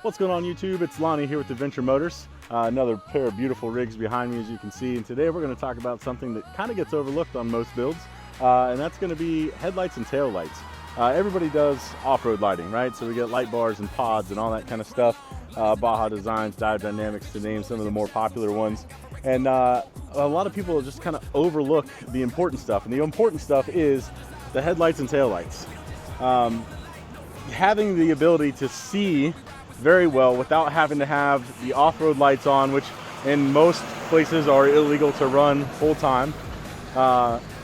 What's going on YouTube? It's Lonnie here with Adventure Motors. Another pair of beautiful rigs behind me, as you can see. And today we're going to talk about something that kind of gets overlooked on most builds, and that's going to be headlights and tail lights. Everybody does off-road lighting, right? So we get light bars and pods and all that kind of stuff. Baja Designs, Dive Dynamics, to name some of the more popular ones. And a lot of people just kind of overlook the important stuff. And the important stuff is the headlights and tail lights. Having the ability to see very well without having to have the off-road lights on, which in most places are illegal to run full-time,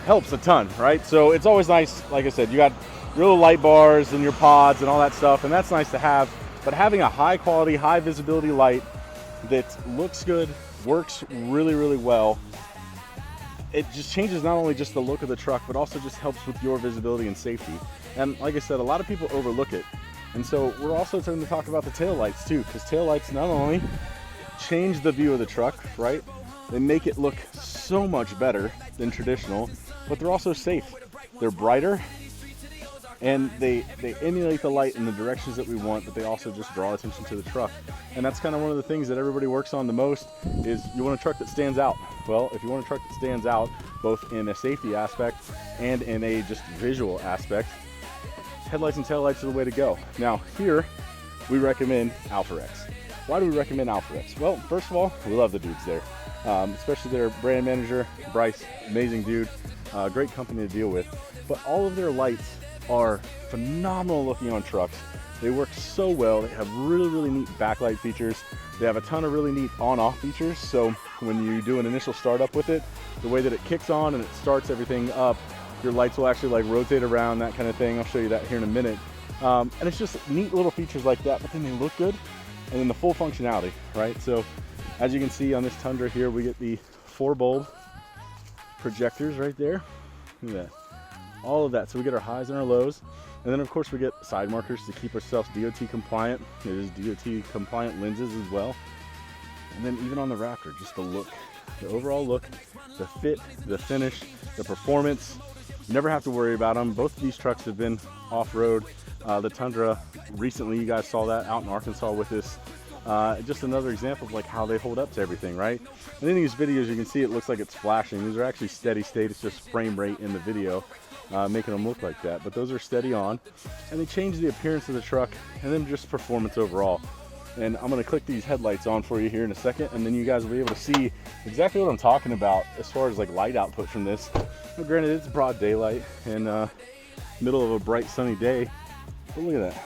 helps a ton, right? So it's always nice, like I said, you got real light bars and your pods and all that stuff, and that's nice to have. But having a high quality, high visibility light that looks good, works really, really well, it just changes not only just the look of the truck, but also just helps with your visibility and safety. And like I said, a lot of people overlook it. And so we're also going to talk about the tail lights too, because tail lights not only change the view of the truck, right? They make it look so much better than traditional, but they're also safe. They're brighter, and they emulate the light in the directions that we want, but they also just draw attention to the truck. And that's kind of one of the things that everybody works on the most, is you want a truck that stands out. Well, if you want a truck that stands out, both in a safety aspect and in a just visual aspect, headlights and taillights are the way to go. Now here, we recommend Alpharex. Why do we recommend Alpharex? Well, first of all, we love the dudes there, especially their brand manager, Bryce, amazing dude, great company to deal with. But all of their lights are phenomenal looking on trucks. They work so well. They have really, really neat backlight features. They have a ton of really neat on-off features. So when you do an initial startup with it, the way that it kicks on and it starts everything up, your lights will actually like rotate around, that kind of thing. I'll show you that here in a minute. And it's just neat little features like that, but then they look good. And then the full functionality, right? So as you can see on this Tundra here, we get the 4 bulb projectors right there. Look at that. All of that. So we get our highs and our lows. And then of course we get side markers to keep ourselves DOT compliant. It is DOT compliant lenses as well. And then even on the Raptor, just the look, the overall look, the fit, the finish, the performance. Never have to worry about them. Both of these trucks have been off-road. The Tundra, recently you guys saw that out in Arkansas with us. Just another example of like how they hold up to everything, right? And in these videos you can see it looks like it's flashing. These are actually steady state. It's just frame rate in the video, making them look like that. But those are steady on, and they change the appearance of the truck and then just performance overall. And I'm going to click these headlights on for you here in a second, and then you guys will be able to see exactly what I'm talking about as far as like light output from this. Well, granted, it's broad daylight and middle of a bright sunny day, but look at that.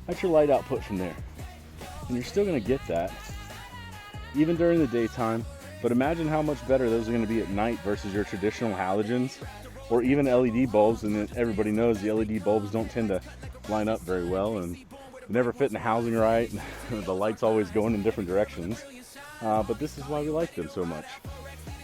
That's your light output from there. And you're still going to get that even during the daytime, but imagine how much better those are going to be at night versus your traditional halogens or even LED bulbs. And everybody knows the LED bulbs don't tend to line up very well and never fit in the housing right. The light's always going in different directions, but this is why we like them so much.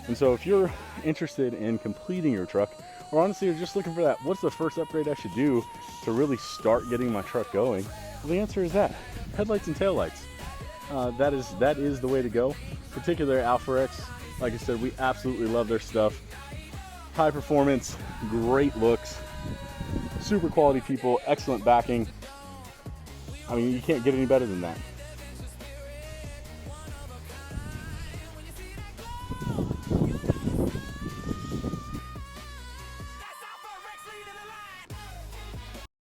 And so if you're interested in completing your truck, or honestly you're just looking for that, what's the first upgrade I should do to really start getting my truck going? Well, the answer is that headlights and taillights. That is the way to go. Particularly Alpharex, like I said, we absolutely love their stuff. High performance, great looks, super quality people, excellent backing. I mean, you can't get any better than that.